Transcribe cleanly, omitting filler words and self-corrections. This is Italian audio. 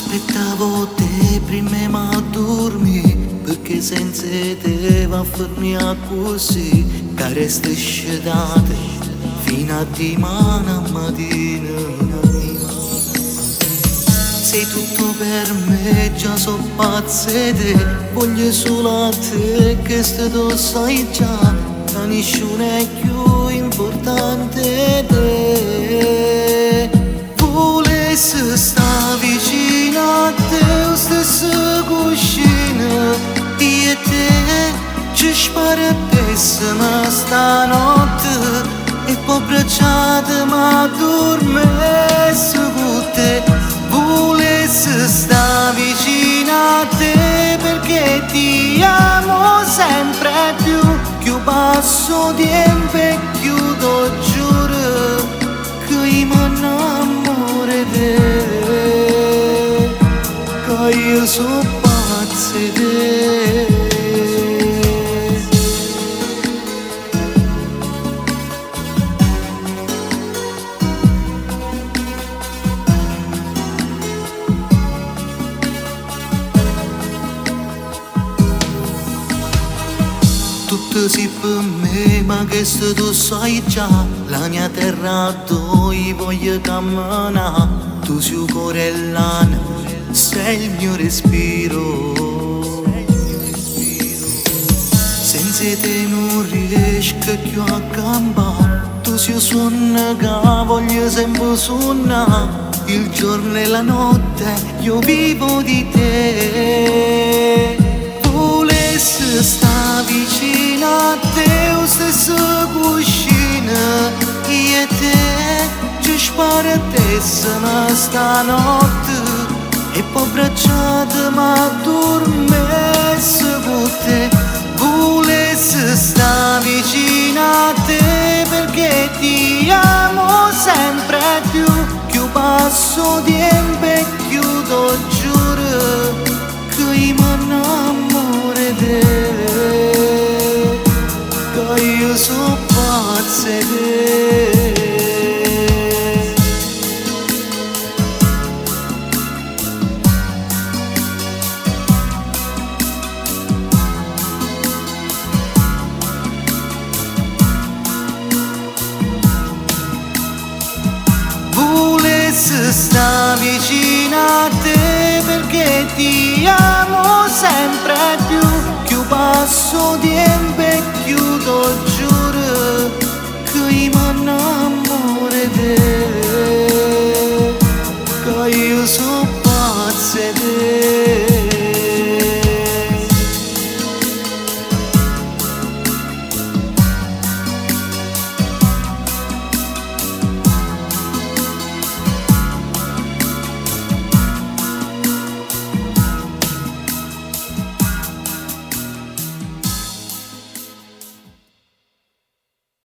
Aspettavo te prima ma dormi, perché senza te va a farmi così, che resta scetate fino a dimani a mattina. Sei tutto per me, già so pazza di te, voglio solo a te che tu sai già, che nessuno è più importante di te. Volessi sta vicino a te, stessa cuscina, io e te ci sparatessimo stanotte e poi abbracciate ma dormessi con te. Volessi sta vicino a te perché ti amo sempre più, più passo tempo e chiudo giuro che io mi innamoro di te, che io sono pazzo di te. Tutto si per me, ma che se tu sai già, la mia terra dove voglio camminare. Tu sei corellana, sei il mio respiro. Senza te non riesco più a campare. Tu sei il suono che voglio sempre suonare. Il giorno e la notte io vivo di te. Volessi sta vicino a te, o stessa cuscina, io e te ci sparatessimo stanotte e poi abbracciate ma dormessi con te. Volessi sta vicino a te perché ti amo sempre più, più passo tempo e chiudo giuro che io mi innamoro di te, che io sono pazzo di te. Volessi sta vicino a te perché ti amo sempre più, più passo tempo e chiudo